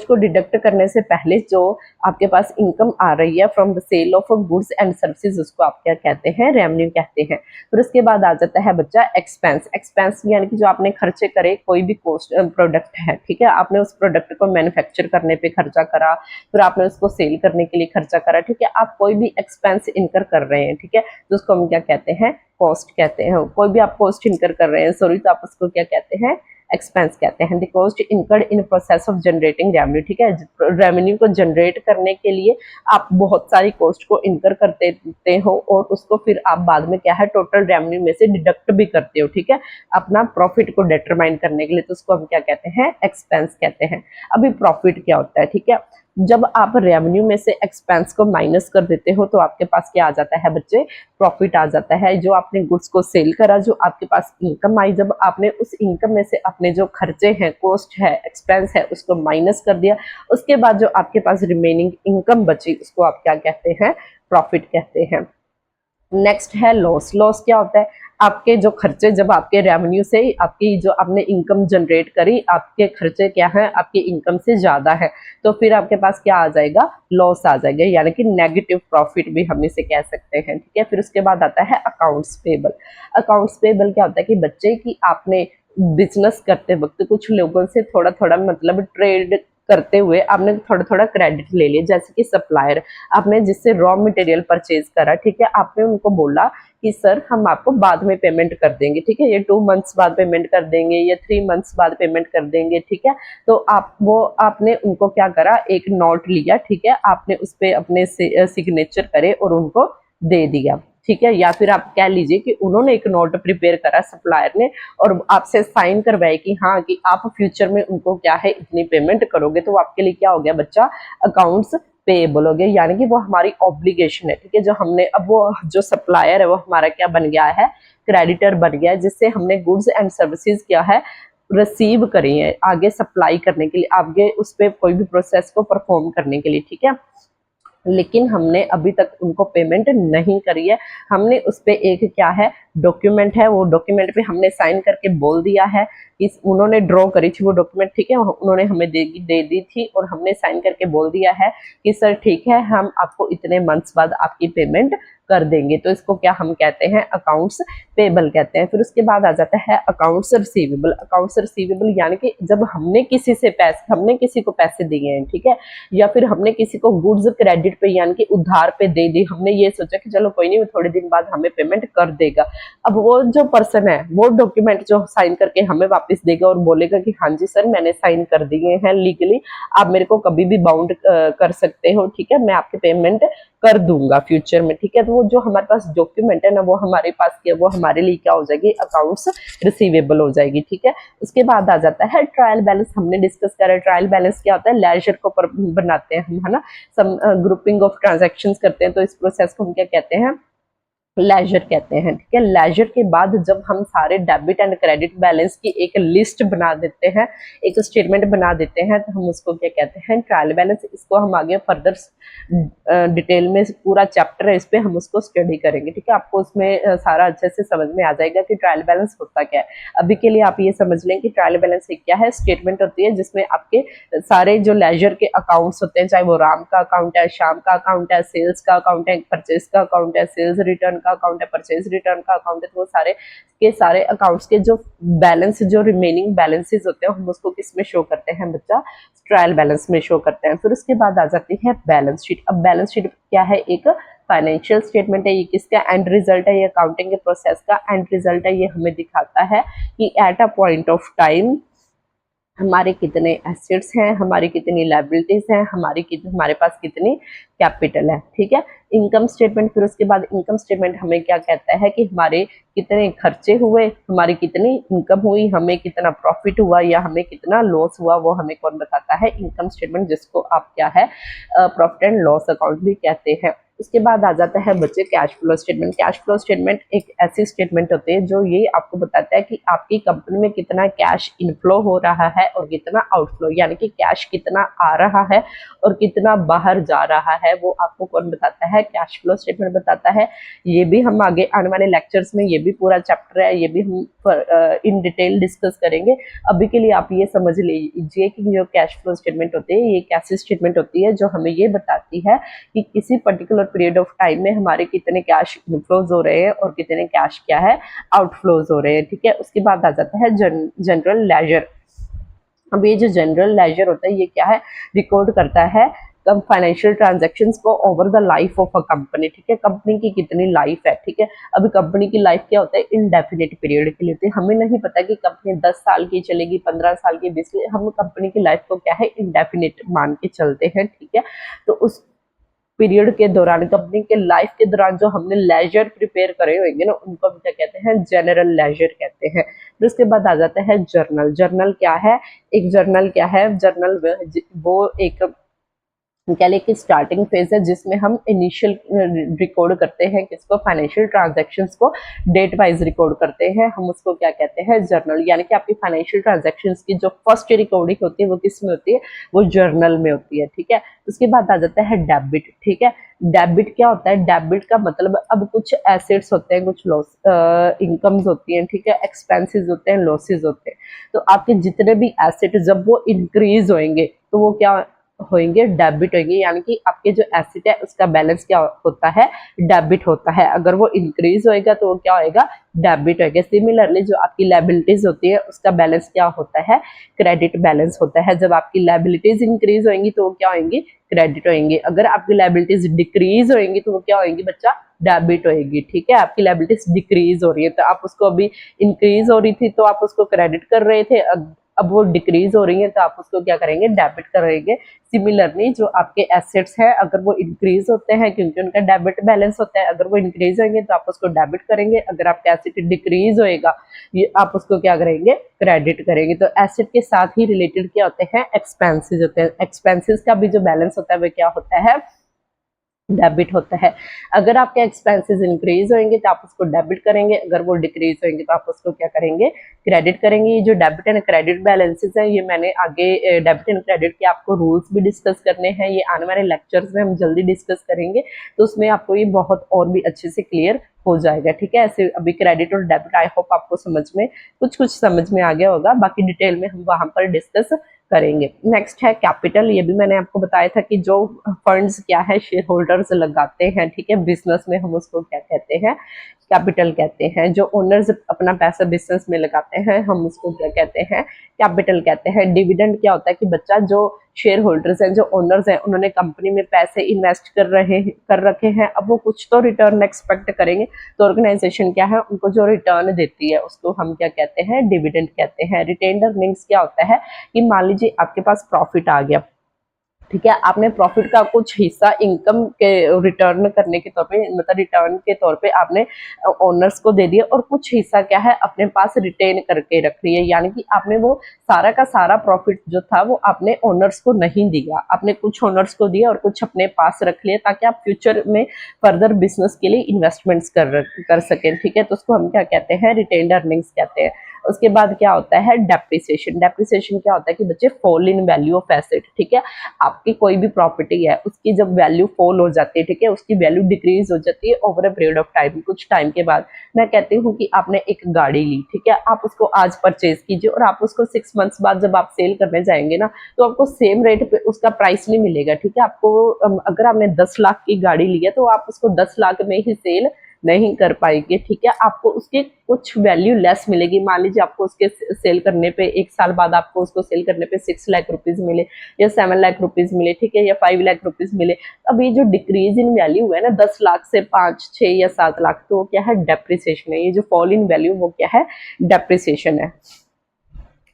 को डिडक्ट करने से पहले जो आपके पास इनकम आ रही है from the sale of goods and services, उसको आप क्या कहते हैं, रेवेन्यू कहते हैं। फिर उसके बाद आ जाता है बच्चा एक्सपेंस। एक्सपेंस यानी कि जो आपने खर्चे करे, कोई भी कॉस्ट प्रोडक्ट है, ठीक है, आपने उस प्रोडक्ट को मैन्युफैक्चर करने पे खर्चा करा, फिर आपने उसको सेल करने के लिए खर्चा करा, ठीक है, आप कोई भी एक्सपेंस इनकर कर रहे हैं, ठीक है, तो उसको हम क्या कहते हैं, कॉस्ट कहते हैं। कोई भी आप कॉस्ट इनकर कर रहे हैं, सॉरी, तो आप उसको क्या कहते हैं, एक्सपेंस कहते हैं। The cost incurred in process of generating revenue, ठीक है, रेवेन्यू को जनरेट करने के लिए आप बहुत सारी कॉस्ट को इनकर करते देते हो, और उसको फिर आप बाद में क्या है, टोटल रेवेन्यू में से डिडक्ट भी करते हो, ठीक है, अपना प्रॉफिट को डिटरमाइन करने के लिए, तो उसको हम क्या कहते हैं, एक्सपेंस कहते हैं। अभी प्रॉफिट क्या होता है, ठीक है, जब आप रेवेन्यू में से एक्सपेंस को माइनस कर देते हो, तो आपके पास क्या आ जाता है बच्चे, प्रॉफिट आ जाता है। जो आपने गुड्स को सेल करा, जो आपके पास इनकम आई, जब आपने उस इनकम में से अपने जो खर्चे हैं, कॉस्ट है, एक्सपेंस है, उसको माइनस कर दिया, उसके बाद जो आपके पास रिमेनिंग इनकम बची, उसको आप क्या कहते हैं, प्रॉफिट कहते हैं। नेक्स्ट है लॉस। लॉस क्या होता है, आपके जो खर्चे, जब आपके रेवेन्यू से आपकी जो आपने इनकम जनरेट करी, आपके खर्चे क्या है, आपकी इनकम से ज्यादा है, तो फिर आपके पास क्या आ जाएगा, लॉस आ जाएगा, यानी कि नेगेटिव प्रॉफिट भी हम इसे कह सकते हैं, ठीक है। फिर उसके बाद आता है अकाउंट्स पेबल। अकाउंट्स पेबल क्या होता है कि बच्चे की आपने बिजनेस करते वक्त कुछ लोगों से थोड़ा थोड़ा मतलब ट्रेड करते हुए आपने थोड़ा थोड़ा क्रेडिट ले लिया, जैसे कि सप्लायर, आपने जिससे रॉ मटेरियल परचेज करा, ठीक है, आपने उनको बोला कि सर हम आपको बाद में पेमेंट कर देंगे, ठीक है, ये 2 मंथ्स बाद पेमेंट कर देंगे, ये 3 मंथ्स बाद पेमेंट कर देंगे, ठीक है। तो आपने उनको क्या करा, एक नोट लिया, ठीक है, आपने उस पे अपने सिग्नेचर करे और उनको दे दिया, ठीक है। या फिर आप कह लीजिए कि उन्होंने एक नोट प्रिपेयर करा सप्लायर ने और आपसे साइन करवाए कि हाँ कि आप फ्यूचर में उनको क्या है इतनी पेमेंट करोगे, तो आपके लिए क्या हो गया बच्चा, अकाउंट्स पेएबल हो गया, यानी कि वो हमारी ऑब्लिगेशन है, ठीक है। जो हमने अब वो जो सप्लायर है वो हमारा क्या बन गया है, क्रेडिटर बन गया है, जिससे हमने गुड्स एंड सर्विसेज क्या है रिसीव करी है आगे सप्लाई करने के लिए, आगे उस पर कोई भी प्रोसेस को परफॉर्म करने के लिए, ठीक है। लेकिन हमने अभी तक उनको पेमेंट नहीं करी है। हमने उस पे एक क्या है डॉक्यूमेंट है, वो डॉक्यूमेंट पे हमने साइन करके बोल दिया है कि उन्होंने ड्रॉ करी थी वो डॉक्यूमेंट, ठीक है, उन्होंने हमें दे दी थी और हमने साइन करके बोल दिया है कि सर ठीक है हम आपको इतने मंथ्स बाद आपकी पेमेंट कर देंगे। तो इसको क्या हम कहते हैं, अकाउंट्स पेबल कहते हैं। फिर उसके बाद आ जाता है अकाउंट्स रिसीवेबल। अकाउंट्स रिसीवेबल यानी कि जब हमने किसी को पैसे दिए हैं, ठीक है, या फिर हमने किसी को गुड्स क्रेडिट पे यानी कि उधार पे दे दी, हमने ये सोचा कि चलो कोई नहीं वो थोड़े दिन बाद हमें पेमेंट कर देगा। अब वो जो पर्सन है वो डॉक्यूमेंट जो साइन करके हमें वापस देगा और बोलेगा कि हाँ जी सर मैंने साइन कर दिए हैं लीगली, आप मेरे को कभी भी बाउंड कर सकते हो, ठीक है, मैं आपकी पेमेंट कर दूंगा फ्यूचर में, ठीक है। तो वो जो हमारे पास डॉक्यूमेंट है ना वो हमारे पास क्या, वो हमारे लिए क्या हो जाएगी, अकाउंट्स रिसीवेबल हो जाएगी, ठीक है। उसके बाद आ जाता है ट्रायल बैलेंस। हमने डिस्कस करा ट्रायल बैलेंस क्या होता है, लेजर को बनाते हैं हम, है ना, सम ग्रुपिंग ऑफ ट्रांजैक्शंस करते हैं, तो इस प्रोसेस को हम क्या कहते हैं, लेजर कहते हैं, ठीक है। लेजर के बाद जब हम सारे डेबिट एंड क्रेडिट बैलेंस की एक लिस्ट बना देते हैं, एक स्टेटमेंट बना देते हैं, तो हम उसको क्या कहते हैं, ट्रायल बैलेंस। इसको हम आगे फर्दर डिटेल में पूरा चैप्टर है इस पे हम उसको स्टडी करेंगे, ठीक है। आपको उसमें सारा अच्छे से समझ में आ जाएगा कि ट्रायल बैलेंस होता क्या है। अभी के लिए आप ये समझ लें कि ट्रायल बैलेंस क्या है, स्टेटमेंट होती है जिसमें आपके सारे जो लेजर के अकाउंट्स होते हैं, चाहे वो राम का अकाउंट है, श्याम का अकाउंट है, सेल्स का अकाउंट है, परचेज का अकाउंट है, सेल्स रिटर्न का अकाउंट है, परचेज रिटर्न का अकाउंट है, तो वो सारे के सारे अकाउंट्स के जो बैलेंस, जो रिमेनिंग बैलेंसेस होते हैं हम उसको किस में शो करते हैं बच्चा, ट्रायल बैलेंस में शो करते हैं। फिर उसके बाद आ जाती है बैलेंस शीट। अब बैलेंस शीट क्या है, एक फाइनेंशियल स्टेटमेंट है, ये किसका एंड रिजल्ट है, ये अकाउंटिंग के प्रोसेस का एंड रिजल्ट है। ये हमें दिखाता है कि at a point of time हमारे कितने एसेट्स हैं, हमारी कितनी लायबिलिटीज हैं, हमारे पास कितनी कैपिटल है, ठीक है। इनकम स्टेटमेंट, फिर उसके बाद इनकम स्टेटमेंट हमें क्या कहता है कि हमारे कितने खर्चे हुए, हमारी कितनी इनकम हुई, हमें कितना प्रॉफिट हुआ या हमें कितना लॉस हुआ, वो हमें कौन बताता है, इनकम स्टेटमेंट, जिसको आप क्या है प्रॉफिट एंड लॉस अकाउंट भी कहते हैं। उसके बाद आ जाता है बच्चे cash flow statement. Cash flow statement एक ऐसी स्टेटमेंट होती है जो ये आपको बताता है कि आपकी कंपनी में कितना कैश इनफ्लो हो रहा है और कितना आउटफ्लो, यानी कि कैश कितना आ रहा है और कितना बाहर जा रहा है, वो आपको कौन बताता है, कैश फ्लो स्टेटमेंट बताता है। ये भी हम आगे आने वाले लेक्चर्स में, ये भी पूरा चैप्टर है, ये भी हम इन डिटेल डिस्कस करेंगे। अभी के लिए आप ये समझ लीजिए कि जो कैश फ्लो स्टेटमेंट होती है ये एक ऐसी स्टेटमेंट होती है जो हमें ये बताती है कि किसी पर्टिकुलर पीरियड ऑफ टाइम में हमारे कितने कैश इनफ्लोज हो रहे हैं और कितने कैश क्या है आउटफ्लोज हो रहे हैं, ठीक है। उसके बाद आ जाता है जनरल लेजर। अब ये जो जनरल लेजर होता है ये क्या है, रिकॉर्ड करता है फाइनेंशियल ट्रांजैक्शंस को over the life of a company, ठीक है, कंपनी की कितनी लाइफ है, ठीक है। अभी कंपनी की लाइफ क्या होता है, इनडेफिनिट पीरियड के लिए होती है, हमें नहीं पता कि कंपनी 10 साल की चलेगी, 15 साल की, 20, हम कंपनी की लाइफ को क्या है इनडेफिनिट मान के चलते हैं, ठीक है। तो उस पीरियड के दौरान, कंपनी के लाइफ के दौरान जो हमने लेजर प्रिपेयर करे होंगे ना उनको हम क्या कहते हैं, जनरल लेजर कहते हैं। फिर उसके बाद आ जाता है जर्नल। जर्नल क्या है, एक जर्नल क्या है, जर्नल वो एक कह लें कि स्टार्टिंग फेज है जिसमें हम इनिशियल रिकॉर्ड करते हैं, किसको, फाइनेंशियल ट्रांजैक्शंस को डेट वाइज रिकॉर्ड करते हैं, हम उसको क्या कहते हैं, जर्नल। यानी कि आपकी फाइनेंशियल ट्रांजैक्शंस की जो फर्स्ट रिकॉर्डिंग होती है वो किस में होती है, वो जर्नल में होती है, ठीक है। उसके बाद आ जाता है डेबिट, ठीक है। डेबिट क्या होता है, डेबिट का मतलब अब कुछ एसेट्स होते हैं, कुछ लॉस इनकम्स होती हैं, ठीक है, एक्सपेंसेस होते हैं, लॉसेज होते हैं। तो आपके जितने भी एसेट जब वो इंक्रीज होंगे तो वो क्या होंगे, डेबिट होंगे, यानी कि आपके जो एसेट है उसका बैलेंस क्या होता है, डेबिट होता है। अगर वो इंक्रीज होएगा तो वो क्या होएगा, डेबिट होएगा। सिमिलरली जो आपकी लायबिलिटीज होती है उसका बैलेंस क्या होता है, क्रेडिट बैलेंस होता है। जब आपकी लायबिलिटीज इंक्रीज होंगी तो वो क्या होंगी, क्रेडिट होंगी। अगर आपकी लायबिलिटीज डिक्रीज होंगी तो वो क्या होंगी बच्चा, डेबिट होएगी। ठीक है, आपकी लायबिलिटीज डिक्रीज हो रही है तो आप उसको, अभी इंक्रीज हो रही थी तो आप उसको क्रेडिट कर रहे थे, अब वो डिक्रीज हो रही है तो आप उसको क्या करेंगे, डेबिट करेंगे। सिमिलरली जो आपके एसेट्स हैं अगर वो इंक्रीज होते हैं क्योंकि उनका डेबिट बैलेंस होता है, अगर वो इंक्रीज होंगे तो आप उसको डेबिट करेंगे। अगर आपका एसेट डिक्रीज होएगा ये आप उसको क्या करेंगे, क्रेडिट करेंगे। तो एसेट के साथ ही रिलेटेड क्या होते हैं, एक्सपेंसेस होते हैं। एक्सपेंसेस का भी जो बैलेंस होता है वो क्या होता है, डेबिट होता है। अगर आपके एक्सपेंसेस इंक्रीज होंगे तो आप उसको डेबिट करेंगे, अगर वो डिक्रीज होंगे तो आप उसको क्या करेंगे, क्रेडिट करेंगे। ये जो डेबिट एंड क्रेडिट बैलेंसेस है ये मैंने आगे डेबिट एंड क्रेडिट के आपको रूल्स भी डिस्कस करने हैं, ये आने वाले लेक्चर्स में हम जल्दी डिस्कस करेंगे, तो उसमें आपको ये बहुत और भी अच्छे से क्लियर हो जाएगा। ठीक है, ऐसे अभी क्रेडिट और डेबिट आई होप आपको समझ में कुछ समझ में आ गया होगा, बाकी डिटेल में हम वहां पर डिस्कस करेंगे। नेक्स्ट है कैपिटल। ये भी मैंने आपको बताया था कि जो फंड्स क्या है शेयर होल्डर्स लगाते हैं, ठीक है, बिजनेस में हम उसको क्या कहते हैं, कैपिटल कहते हैं। जो ओनर्स अपना पैसा बिजनेस में लगाते हैं हम उसको क्या कहते हैं, कैपिटल कहते हैं। डिविडेंड क्या होता है कि बच्चा जो शेयर होल्डर्स हैं, जो ओनर्स हैं, उन्होंने कंपनी में पैसे इन्वेस्ट कर रखे हैं, अब वो कुछ तो रिटर्न एक्सपेक्ट करेंगे, तो ऑर्गेनाइजेशन क्या है उनको जो रिटर्न देती है उसको हम क्या कहते हैं, डिविडेंड कहते हैं। रिटेन्ड अर्निंग्स क्या होता है कि मान लीजिए आपके पास प्रॉफिट आ गया, ठीक है, आपने प्रॉफिट का कुछ हिस्सा इनकम के रिटर्न करने के तौर पे, मतलब रिटर्न के तौर पे आपने ओनर्स को दे दिया, और कुछ हिस्सा क्या है अपने पास रिटेन करके रख रही है, यानी कि आपने वो सारा का सारा प्रॉफिट जो था वो आपने ओनर्स को नहीं दिया, आपने कुछ ओनर्स को दिया और कुछ अपने पास रख लिया ताकि आप फ्यूचर में फर्दर बिजनेस के लिए इन्वेस्टमेंट्स कर सकें। ठीक है, तो उसको हम क्या कहते हैं, रिटेन्ड अर्निंग्स कहते हैं। उसके बाद क्या होता है, डेप्रिसिएशन। डेप्रिसिएशन क्या होता है कि बच्चे fall in value of asset. ठीक है, आपकी कोई भी प्रॉपर्टी है उसकी जब वैल्यू फॉल हो जाती है, ठीक है, उसकी वैल्यू डिक्रीज हो जाती है over a period of time, कुछ टाइम के बाद। मैं कहती हूँ कि आपने एक गाड़ी ली, ठीक है, आप उसको आज परचेज कीजिए और आप उसको 6 मंथ्स बाद जब आप सेल करने जाएंगे ना तो आपको सेम रेट पे उसका प्राइस नहीं मिलेगा। ठीक है, आपको अगर आपने 10 लाख की गाड़ी ली है तो आप उसको 10 लाख में ही सेल नहीं कर पाएंगे। ठीक है, आपको उसकी कुछ वैल्यू लेस मिलेगी। मान लीजिए आपको उसके सेल करने पे 1 साल बाद आपको उसको सेल करने पे 6 लाख रुपीज मिले या 7 लाख रुपीज मिले, ठीक है, या 5 लाख रुपीज मिले। अब ये जो डिक्रीज इन वैल्यू है ना 10 लाख से 5, 6 या 7 लाख, तो वो क्या है, डेप्रिसिएशन है। ये जो फॉल इन वैल्यू वो क्या है, डेप्रिसिएशन है।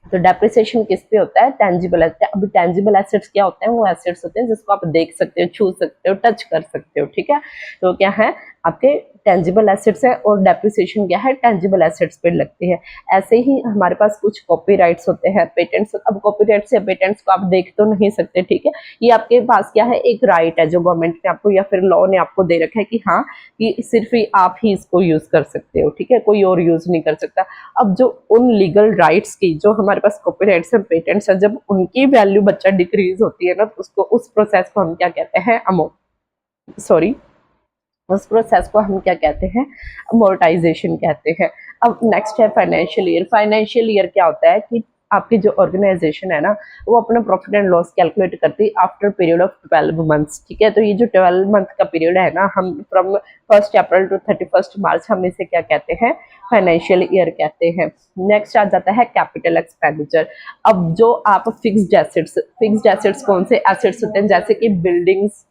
तो डेप्रिसिएशन किस पे होता है, टेंजिबल एसेट। अभी टेंजिबल एसेट्स क्या होते हैं, वो एसेट्स होते हैं जिसको आप देख सकते हो, छू सकते हो, टच कर सकते हो। ठीक है, तो क्या है आपके टेंजिबल एसेट्स है, और डेप्रिसिएशन क्या है, टेंजिबल एसेट्स पे लगती है। ऐसे ही हमारे पास कुछ कॉपीराइट्स होते हैं, पेटेंट्स। अब कॉपीराइट्स या पेटेंट्स को आप देख तो नहीं सकते, ठीक है, ये आपके पास क्या है, एक राइट है जो गवर्नमेंट ने आपको या फिर लॉ ने आपको दे रखा है कि हाँ कि सिर्फ ही आप ही इसको यूज कर सकते हो, ठीक है, कोई और यूज नहीं कर सकता। अब जो उन लीगल राइट्स की, जो हमारे पास कॉपीराइट्स और पेटेंट्स है, जब उनकी वैल्यू बच्चा डिक्रीज होती है ना तो उसको, उस प्रोसेस को हम क्या कहते हैं, उस प्रोसेस को हम क्या कहते हैं, अमोर्टाइजेशन कहते हैं। अब नेक्स्ट है फाइनेंशियल ईयर। फाइनेंशियल ईयर क्या होता है कि आपकी जो ऑर्गेनाइजेशन है ना वो अपना प्रॉफिट एंड लॉस कैलकुलेट करती है आफ्टर पीरियड ऑफ 12 मंथ्स। ठीक है, तो ये जो 12 मंथ का पीरियड है ना, हम फ्रॉम 1 अप्रैल टू 31 मार्च, हम इसे क्या कहते हैं, फाइनेंशियल ईयर कहते हैं। नेक्स्ट आ जाता है कैपिटल एक्सपेंडिचर। अब जो आप फिक्स्ड एसेट्स कौन से एसेट्स होते हैं, जैसे कि बिल्डिंग्स,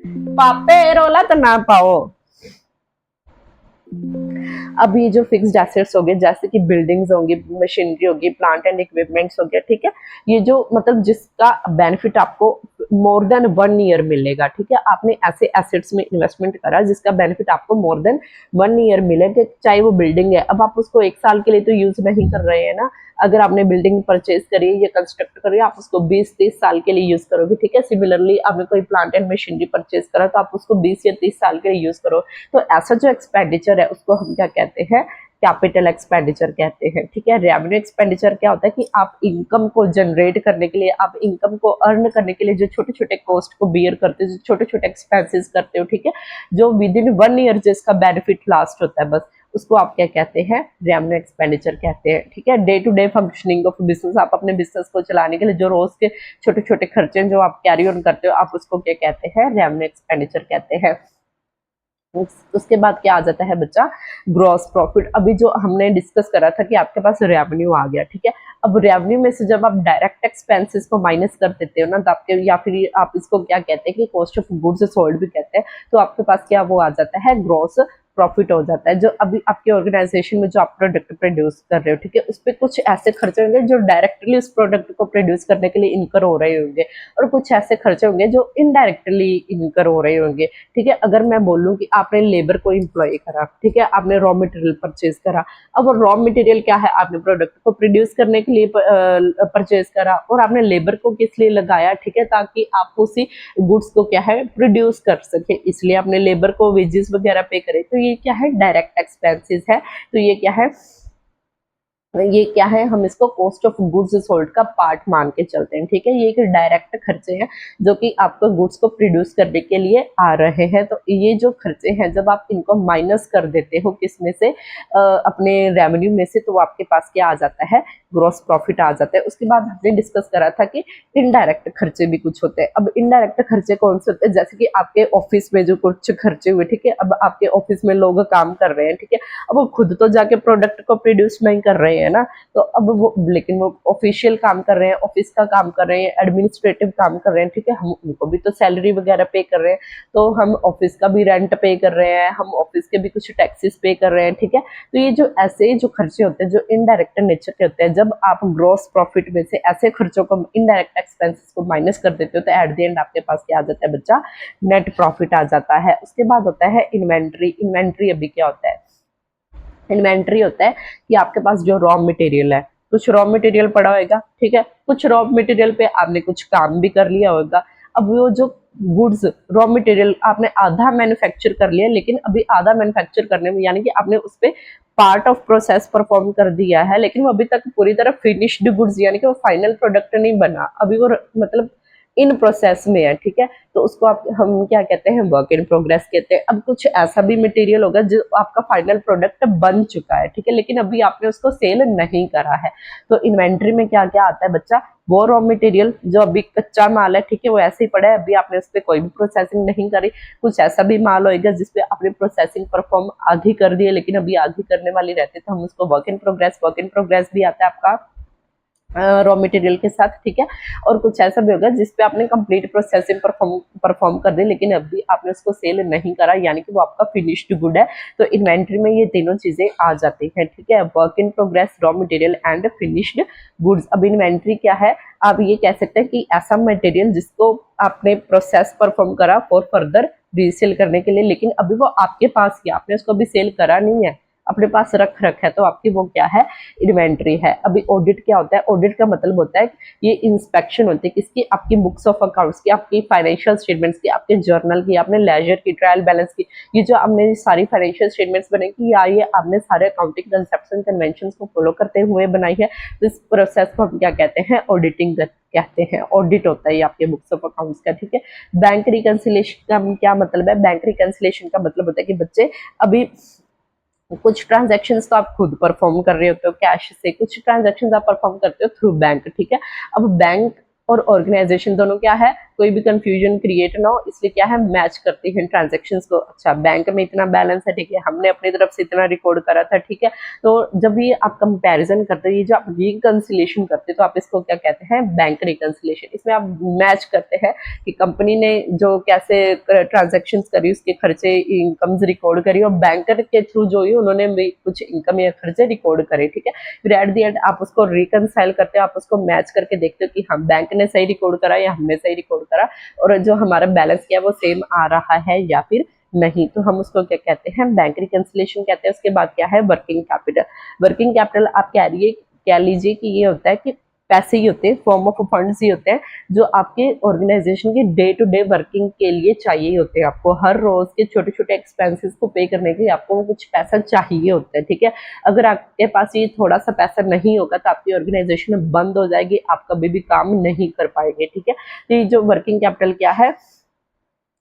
पापे रोला तो ना पाओ। अब ये जो फिक्स्ड एसेट्स हो गए, जैसे कि बिल्डिंग्स होंगी, मशीनरी होगी, प्लांट एंड इक्विपमेंट्स हो गया, ठीक है, ये जो मतलब जिसका बेनिफिट आपको मोर देन 1 ईयर मिलेगा। ठीक है, आपने ऐसे एसेट्स में इन्वेस्टमेंट करा जिसका बेनिफिट आपको मोर देन 1 ईयर मिलेगा, चाहे वो बिल्डिंग है। अब आप उसको 1 साल के लिए तो यूज नहीं कर रहे हैं ना, अगर आपने बिल्डिंग परचेज करी या कंस्ट्रक्ट करी, आप उसको 20-30 साल के लिए यूज करोगे। ठीक है, सिमिलरली आपने कोई प्लांट एंड मशीनरी परचेज करा तो आप उसको 20 या 30 साल के लिए यूज करो। तो ऐसा जो एक्सपेंडिचर है उसको हम क्या कहते हैं, कैपिटल एक्सपेंडिचर कहते हैं। ठीक है, रेवेन्यू एक्सपेंडिचर क्या होता है कि आप इनकम को जनरेट करने के लिए, आप इनकम को अर्न करने के लिए जो छोटे छोटे कॉस्ट को बियर करते हो, जो छोटे छोटे एक्सपेंसेस करते हो, ठीक है, जो विद इन 1 ईयर जिसका बेनिफिट लास्ट होता है, बस उसको आप क्या कहते हैं, रेवेन्यू एक्सपेंडिचर कहते हैं। ठीक है, day to day functioning of business, आप अपने बिजनेस को चलाने के लिए जो रोज के छोटे छोटे खर्चे जो आप कैरी ऑन करते हो, आप उसको क्या कहते हैं, रेवेन्यू एक्सपेंडिचर कहते हैं। उसके बाद क्या आ जाता है बच्चा, ग्रॉस प्रॉफिट। अभी जो हमने डिस्कस करा था कि आपके पास रेवेन्यू आ गया, ठीक है, अब रेवेन्यू में से जब आप डायरेक्ट एक्सपेंसेस को माइनस कर देते हो ना, तो आपके, या फिर आप इसको क्या कहते हैं कि कॉस्ट ऑफ गुड्स सोल्ड भी कहते हैं, तो आपके पास क्या वो आ जाता है, ग्रॉस प्रॉफिट हो जाता है। जो अभी आपके ऑर्गेनाइजेशन में जो आप प्रोडक्ट प्रोड्यूस कर रहे हो, ठीक है, उस पर कुछ ऐसे खर्चे होंगे जो डायरेक्टली उस प्रोडक्ट को प्रोड्यूस करने के लिए इनकर हो रहे होंगे, और कुछ ऐसे खर्चे होंगे जो इनडायरेक्टली इनकर हो रहे होंगे। ठीक है, अगर मैं बोलूँ कि आपने लेबर को एम्प्लॉय करा, ठीक है, आपने रॉ मटेरियल परचेज करा, अब रॉ मटेरियल क्या है, आपने प्रोडक्ट को प्रोड्यूस करने के लिए परचेज करा, और आपने लेबर को किस लिए लगाया, ठीक है, ताकि आप उसी गुड्स को क्या है, प्रोड्यूस कर सके, इसलिए आपने लेबर को वेजेस वगैरह पे करे। तो ये क्या है, डायरेक्ट एक्सपेंसेस है। तो ये क्या है, हम इसको कॉस्ट ऑफ गुड्स सोल्ड का पार्ट मान के चलते हैं। ठीक है, ये एक डायरेक्ट खर्चे हैं जो कि आपको गुड्स को प्रोड्यूस करने के लिए आ रहे हैं। तो ये जो खर्चे हैं, जब आप इनको माइनस कर देते हो किस में से, अपने रेवेन्यू में से, तो आपके पास क्या आ जाता है, ग्रॉस प्रॉफिट आ जाता है। उसके बाद हमने डिस्कस करा था कि इनडायरेक्ट खर्चे भी कुछ होते हैं। अब इनडायरेक्ट खर्चे कौन से होते हैं, जैसे कि आपके ऑफिस में जो कुछ खर्चे हुए, ठीक है, अब आपके ऑफिस में लोग काम कर रहे हैं, ठीक है, अब वो खुद तो जाके प्रोडक्ट को प्रोड्यूस नहीं कर रहे हैं ना, तो अब वो, लेकिन वो ऑफिशियल काम कर रहे हैं, ऑफिस का काम कर रहे हैं, एडमिनिस्ट्रेटिव काम कर रहे हैं, ठीक है, हम उनको भी तो सैलरी वगैरह पे कर रहे हैं, तो हम ऑफिस का भी रेंट पे कर रहे हैं, हम ऑफिस के भी कुछ टैक्सेस पे कर रहे हैं। ठीक है, तो ये जो ऐसे जो खर्चे होते हैं जो इनडायरेक्ट नेचर के होते हैं, जब आप ग्रॉस प्रॉफिट में से ऐसे खर्चों को, इनडायरेक्ट एक्सपेंसेस को माइनस कर देते हो, तो एट द एंड आपके पास क्या आ जाता है बच्चा, नेट प्रॉफिट आ जाता है। उसके बाद होता है इन्वेंट्री। इन्वेंट्री अभी क्या होता है, इन्वेंट्री होता है कि आपके पास जो रॉ मटेरियल है, कुछ रॉ मटेरियल पड़ा होगा, ठीक है, कुछ रॉ मटेरियल पे आपने कुछ काम भी कर लिया होगा। अब वो जो गुड्स, रॉ मटेरियल आपने आधा मैन्युफैक्चर कर लिया, लेकिन अभी आधा मैन्युफैक्चर करने में, यानी कि आपने उस पर पार्ट ऑफ प्रोसेस परफॉर्म कर दिया है, लेकिन वो अभी तक पूरी तरह फिनिश्ड गुड्स, यानी कि वो फाइनल प्रोडक्ट नहीं बना, अभी वो मतलब इन प्रोसेस में है। ठीक है, तो उसको आप, हम क्या कहते हैं, वर्क इन प्रोग्रेस कहते हैं। अब कुछ ऐसा भी मटेरियल होगा जो आपका फाइनल प्रोडक्ट बन चुका है, ठीक है, लेकिन अभी आपने उसको सेल नहीं करा है। तो इन्वेंट्री में क्या क्या आता है बच्चा, वो रॉ मटेरियल जो अभी कच्चा माल है, ठीक है, वो ऐसे ही पड़ा है, अभी आपने उस पर कोई भी प्रोसेसिंग नहीं करी। कुछ ऐसा भी माल होगा जिसपे आपने प्रोसेसिंग परफॉर्म आधी कर दी है, लेकिन अभी आधी करने वाली रहती है, तो हम उसको वर्क इन प्रोग्रेस भी आता है आपका रॉ मटेरियल के साथ। ठीक है, और कुछ ऐसा भी होगा जिसपे आपने कंप्लीट प्रोसेसिंग परफॉर्म कर दी, लेकिन अभी आपने उसको सेल नहीं करा, यानी कि वो आपका फिनिश्ड गुड है। तो इन्वेंट्री में ये तीनों चीजें आ जाती हैं। ठीक है, work in progress, raw material and finished goods. अब इन्वेंट्री क्या है, आप ये कह सकते हैं कि ऐसा मटेरियल जिसको आपने प्रोसेस परफॉर्म करा फॉर फर्दर रीसेल करने के लिए, लेकिन अभी वो आपके पास ही, आपने उसको अभी सेल करा नहीं है, अपने पास रख है, तो आपकी वो क्या है, इन्वेंट्री है। अभी ऑडिट क्या होता है, ऑडिट का मतलब होता है ये इंस्पेक्शन होती है किसकी, आपकी बुक्स ऑफ अकाउंट्स की, आपकी फाइनेंशियल स्टेटमेंट्स की, आपके जर्नल की, आपने लेजर की, ट्रायल बैलेंस की, ये जो आपने सारी फाइनेंशियल स्टेटमेंट्स बनेगी, या ये आपने सारे अकाउंटिंग कंसेप्शन कन्वेंशन को फॉलो करते हुए बनाई है, तो इस प्रोसेस को हम क्या कहते हैं, ऑडिटिंग कहते हैं। ऑडिट होता है आपके बुक्स ऑफ अकाउंट्स का। ठीक है, बैंक रिकंसिलेशन का क्या मतलब है, बैंक रिकंसिलेशन का मतलब होता है कि बच्चे, अभी कुछ ट्रांजैक्शंस तो आप खुद परफॉर्म कर रहे होते हो कैश से, कुछ ट्रांजैक्शंस आप परफॉर्म करते हो थ्रू बैंक। ठीक है, अब बैंक और ऑर्गेनाइजेशन दोनों क्या है, कोई भी कंफ्यूजन क्रिएट ना हो, इसलिए क्या है, मैच करते हैं ट्रांजैक्शंस को। अच्छा, बैंक में इतना बैलेंस है, ठीक है, हमने अपनी तरफ से इतना रिकॉर्ड करा था, ठीक है, तो जब ये आप कंपैरिजन करते हो, ये जो आप रिकंसिलेशन करते हो, तो आप इसको क्या कहते हैं, बैंक रिकंसिलेशन। इसमें आप मैच करते हैं कि कंपनी ने जो कैसे ट्रांजेक्शन्स करी, उसके खर्चे, इनकम्स रिकॉर्ड करी, और बैंकर के थ्रू जो ही उन्होंने भी कुछ इनकम या खर्चे रिकॉर्ड करे। ठीक है, फिर एट द एंड आप उसको रिकंसाइल करते हो, आप उसको मैच करके देखते हो कि हम बैंक ने सही रिकॉर्ड करा या हमने सही रिकॉर्ड करा, और जो हमारा बैलेंस किया वो सेम आ रहा है या फिर नहीं, तो हम उसको क्या कहते हैं, बैंक रिकंसिलेशन कहते हैं। उसके बाद क्या है, वर्किंग कैपिटल। वर्किंग कैपिटल आप कह लीजिए कि ये होता है कि पैसे ही होते हैं, फॉर्म ऑफ फंड्स ही होते हैं, जो आपके ऑर्गेनाइजेशन के डे टू डे वर्किंग के लिए चाहिए होते हैं। आपको हर रोज के छोटे छोटे एक्सपेंसेस को पे करने के लिए आपको वो कुछ पैसा चाहिए होता है। ठीक है, अगर आपके पास ये थोड़ा सा पैसा नहीं होगा तो आपकी ऑर्गेनाइजेशन बंद हो जाएगी, आप कभी भी काम नहीं कर पाएंगे। ठीक है, तो ये जो वर्किंग कैपिटल क्या है,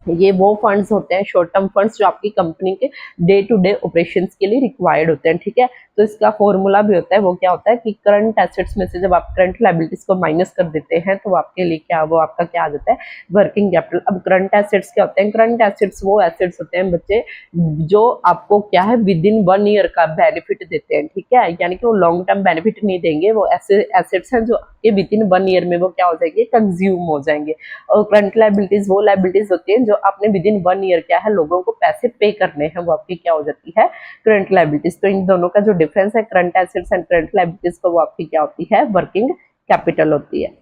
ये वो फंड्स होते हैं, शॉर्ट टर्म फंड्स, जो आपकी कंपनी के डे टू डे ऑपरेशंस के लिए रिक्वायर्ड होते हैं, ठीक है। तो इसका फॉर्मूला भी होता है, वो क्या होता है कि करंट एसेट्स में से जब आप करंट लायबिलिटीज को माइनस कर देते हैं तो आपके लिए क्या, वो आपका क्या आ जाता है, वर्किंग कैपिटल। अब करंट एसेट्स क्या होते हैं? करंट एसेट्स वो एसेट्स होते हैं बच्चे जो आपको क्या है, विद इन 1 ईयर का बेनिफिट देते हैं, ठीक है। यानी कि वो लॉन्ग टर्म बेनिफिट नहीं देंगे, वो ऐसे एसेट्स हैं जो आपके विद इन 1 ईयर में वो क्या हो जाएंगे, कंज्यूम हो जाएंगे। और करंट लायबिलिटीज वो लायबिलिटीज होती है जो आपने विद इन 1 ईयर क्या है, लोगों को पैसे पे करने हैं, वो आपकी क्या हो जाती है, करंट लायबिलिटीज। तो इन दोनों का जो डिफरेंस है, current assets and current liabilities को, वो आपकी क्या होती है, वर्किंग कैपिटल होती है।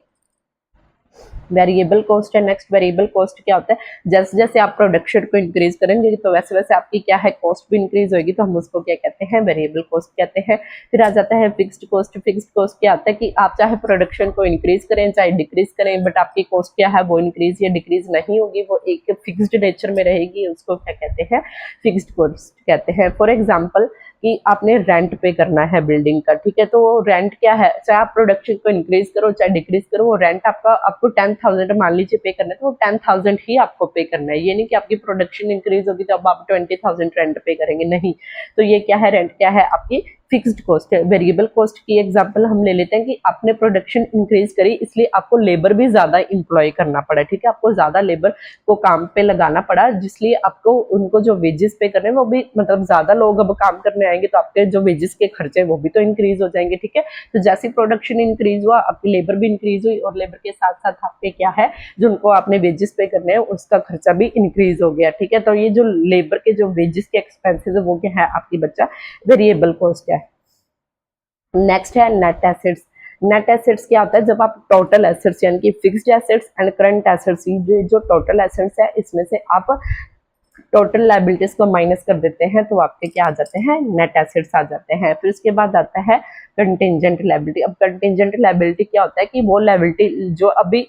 वेरिएबल कॉस्ट है नेक्स्ट। वेरिएबल कॉस्ट क्या होता है? जैसे जैसे आप प्रोडक्शन को इंक्रीज करेंगे तो वैसे वैसे आपकी क्या है, कॉस्ट भी इंक्रीज होगी, तो हम उसको क्या कहते हैं, वेरिएबल कॉस्ट कहते हैं। फिर आ जाता है फिक्स्ड कॉस्ट। फिक्स्ड कॉस्ट क्या होता है कि आप चाहे प्रोडक्शन को इंक्रीज करें चाहे डिक्रीज करें, बट आपकी कॉस्ट क्या है, वो इंक्रीज या डिक्रीज नहीं होगी, वो एक फिक्स्ड नेचर में रहेगी, उसको क्या कहते हैं, फिक्स्ड कॉस्ट कहते हैं। फॉर एग्जाम्पल कि आपने रेंट पे करना है बिल्डिंग का, ठीक है, तो वो रेंट क्या है, चाहे आप प्रोडक्शन को इंक्रीज करो चाहे डिक्रीज करो, वो रेंट आपका, आपको 10,000 मान लीजिए पे करना है, तो वो 10,000 ही आपको पे करना है। ये नहीं कि आपकी प्रोडक्शन इंक्रीज होगी तो अब आप 20,000 रेंट पे करेंगे, नहीं। तो ये क्या है, रेंट क्या है, आपकी फिक्स्ड कॉस्ट है। वेरिएबल कॉस्ट की एग्जांपल हम ले लेते हैं कि आपने प्रोडक्शन इंक्रीज करी, इसलिए आपको लेबर भी ज्यादा इंप्लॉय करना पड़ा, ठीक है, आपको ज्यादा लेबर को काम पे लगाना पड़ा, जिसलिए आपको उनको जो वेजेस पे करने, वो भी मतलब ज्यादा लोग अब काम करने आएंगे, तो आपके जो वेजेस के खर्चे वो भी तो इंक्रीज हो जाएंगे, ठीक है। तो जैसी प्रोडक्शन इंक्रीज हुआ, आपकी लेबर भी इंक्रीज हुई, और लेबर के साथ साथ आपके क्या है, जो उनको आपने वेजेस पे करने हैं उसका खर्चा भी इंक्रीज हो गया, ठीक है। तो ये जो लेबर के जो वेजेस के एक्सपेंसेस है, वो क्या है, आपकी बच्चा वेरिएबल कॉस्ट है। नेक्स्ट है नेट एसेट्स। नेट एसेट्स क्या होता है? जब आप टोटल एसेट्स यानी कि fixed assets and current assets, जो टोटल एसेट्स है, इसमें से आप टोटल लायबिलिटीज को माइनस कर देते हैं तो आपके क्या आ जाते हैं, नेट एसेट्स आ जाते हैं। फिर उसके बाद आता है कंटिजेंट लायबिलिटी। अब कंटिजेंट लायबिलिटी क्या होता है कि वो लायबिलिटी जो अभी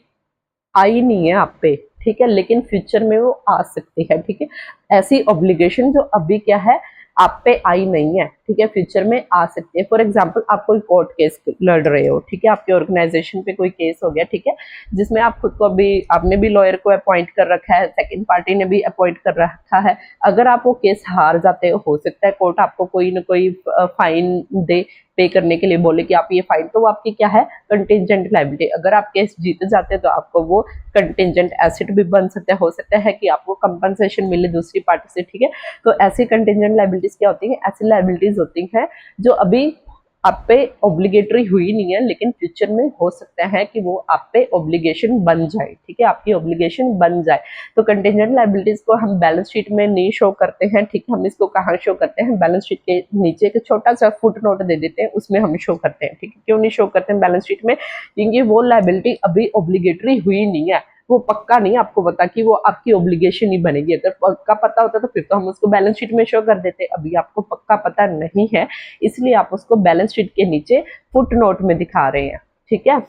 आई नहीं है आप पे, ठीक है, लेकिन फ्यूचर में वो आ सकती है, ठीक है। ऐसी ऑब्लिगेशन जो अभी क्या है, आप पे आई नहीं है, ठीक है, फ्यूचर में आ सकती है। फॉर एग्जांपल आप कोई कोर्ट केस लड़ रहे हो, ठीक है, आपके ऑर्गेनाइजेशन पे कोई केस हो गया, ठीक है, जिसमें आप खुद को अभी, आपने भी लॉयर को अपॉइंट कर रखा है, सेकंड पार्टी ने भी अपॉइंट कर रखा है। अगर आप वो केस हार जाते हो सकता है कोर्ट आपको कोई ना कोई फाइन दे, पे करने के लिए बोले कि आप ये फाइन, तो वो आपकी क्या है, कंटिजेंट लायबिलिटी। अगर आप केस जीत जाते हैं तो आपको वो कंटिजेंट एसेट भी बन सकता है, हो सकता है कि आपको कंपनसेशन मिले दूसरी पार्टी से, ठीक है। तो ऐसी कंटिजेंट लायबिलिटीज क्या होती है, ऐसी लायबिलिटीज होती हैं जो अभी आप पे ऑब्लिगेटरी हुई नहीं है, लेकिन फ्यूचर में हो सकता है कि वो आप पे ऑब्लिगेशन बन जाए, ठीक है, आपकी ऑब्लिगेशन बन जाए। तो कंटिजेंट लायबिलिटीज को हम बैलेंस शीट में नहीं शो करते हैं, ठीक है, हम इसको कहाँ शो करते हैं, बैलेंस शीट के नीचे एक छोटा सा फुट नोट दे देते हैं, उसमें हम शो करते हैं, ठीक है। क्यों नहीं शो करते हैं बैलेंस शीट में? क्योंकि वो लायबिलिटी अभी ऑब्लिगेटरी हुई नहीं है, वो पक्का नहीं आपको पता कि वो आपकी ऑब्लिगेशन ही बनेगी। अगर पक्का पता होता तो फिर तो हम उसको बैलेंस शीट में शो कर देते, अभी आपको पक्का पता नहीं है, इसलिए आप उसको बैलेंस शीट के नीचे फुट नोट में दिखा रहे हैं, ठीक है।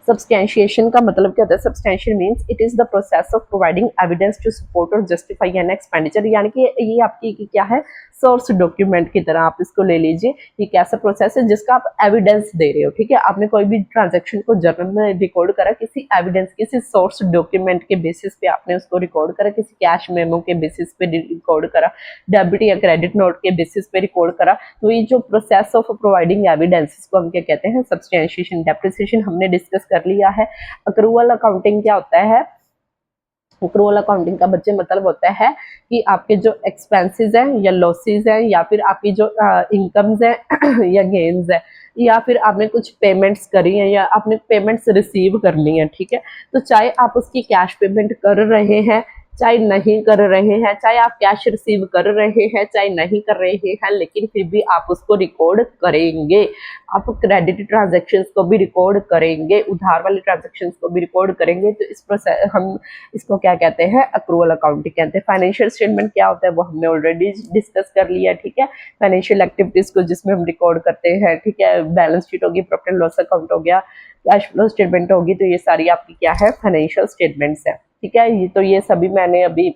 सब्सटैंशिएशन का मतलब क्या होता है? Substantial means it is the process of providing evidence to support और जस्टिफाई एन एक्सपेंडिचर, यानी कि ये आपकी क्या है, सोर्स डॉक्यूमेंट की तरह आप इसको ले लीजिए। ये कैसा प्रोसेस है जिसका आप एविडेंस दे रहे हो, ठीक है। आपने कोई भी ट्रांजैक्शन को जर्नल में रिकॉर्ड करा, किसी एविडेंस, किसी सोर्स डॉक्यूमेंट के बेसिस पे आपने उसको रिकॉर्ड करा, किसी कैश मेमो के बेसिस पे रिकॉर्ड करा, डेबिट या क्रेडिट नोट के बेसिस पे रिकॉर्ड करा, तो ये जो प्रोसेस ऑफ प्रोवाइडिंग एविडेंस, इसको हम क्या कहते हैं, सब्सटैंशिएशन। डेप्रिसिएशन हमने डिस्कस कर लिया है। अक्रूवल अकाउंटिंग क्या होता है? अक्रूवल अकाउंटिंग का बच्चे मतलब होता है कि आपके जो एक्सपेंसेस हैं या लॉसेस हैं, या फिर आपकी जो इनकम्स हैं या गेन्स है, या फिर आपने कुछ पेमेंट्स करी हैं या आपने पेमेंट्स रिसीव करनी है, ठीक है। तो चाहे आप उसकी कैश पेमेंट कर रहे हैं चाहे नहीं कर रहे हैं, चाहे आप कैश रिसीव कर रहे हैं चाहे नहीं कर रहे हैं, लेकिन फिर भी आप उसको रिकॉर्ड करेंगे। आप क्रेडिट ट्रांजैक्शंस को भी रिकॉर्ड करेंगे, उधार वाले ट्रांजैक्शंस को भी रिकॉर्ड करेंगे। तो इस प्रोसेस, हम इसको क्या कहते हैं, अक्रूवल अकाउंटिंग कहते हैं। फाइनेंशियल स्टेटमेंट क्या होता है वो हमने ऑलरेडी डिस्कस कर लिया, ठीक है। फाइनेंशियल एक्टिविटीज को जिसमें हम रिकॉर्ड करते हैं, ठीक है, बैलेंस शीट होगी, प्रॉफिट एंड लॉस अकाउंट हो गया, कैश फ्लो स्टेटमेंट होगी, तो ये सारी आपकी क्या है, फाइनेंशियल स्टेटमेंट्स है, ठीक है। ये तो ये सभी मैंने अभी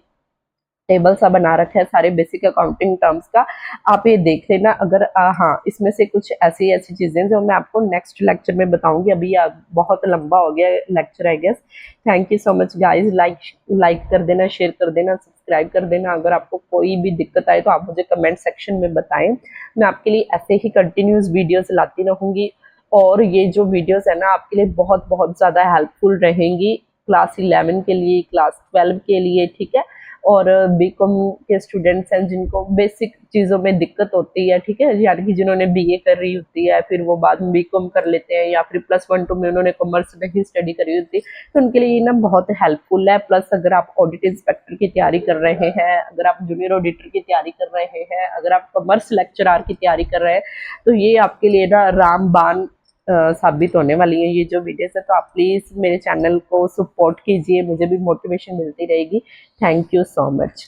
टेबल सा बना रखा है सारे बेसिक अकाउंटिंग टर्म्स का, आप ये देख लेना। अगर हाँ, इसमें से कुछ ऐसी ऐसी चीज़ें जो मैं आपको नेक्स्ट लेक्चर में बताऊंगी, अभी बहुत लंबा हो गया lecture I guess. Thank you so much guys. Like कर देना, शेयर कर देना, सब्सक्राइब कर देना। अगर आपको कोई भी दिक्कत आए तो आप मुझे कमेंट सेक्शन में बताएं, मैं आपके लिए ऐसे ही कंटिन्यूस वीडियोस लाती रहूँगी। और ये जो वीडियोस है ना, आपके लिए बहुत बहुत ज़्यादा हेल्पफुल रहेंगी, क्लास 11 के लिए, क्लास 12 के लिए, ठीक है। और बीकॉम के स्टूडेंट्स हैं जिनको बेसिक चीज़ों में दिक्कत होती है, ठीक है, यानी कि जिन्होंने बीए कर रही होती है, फिर वो बाद में बीकॉम कर लेते हैं, या फिर +1 2 में उन्होंने कॉमर्स में ही स्टडी करी होती है, तो उनके लिए ये ना बहुत हेल्पफुल है। प्लस अगर आप ऑडिट इंस्पेक्टर की तैयारी कर रहे हैं, अगर आप जूनियर ऑडिटर की तैयारी कर रहे हैं, अगर आप कॉमर्स लेक्चरार की तैयारी कर रहे हैं, तो ये आपके लिए ना रामबाण साबित होने वाली है ये जो वीडियोस है। तो आप प्लीज़ मेरे चैनल को सपोर्ट कीजिए, मुझे भी मोटिवेशन मिलती रहेगी। Thank you so much.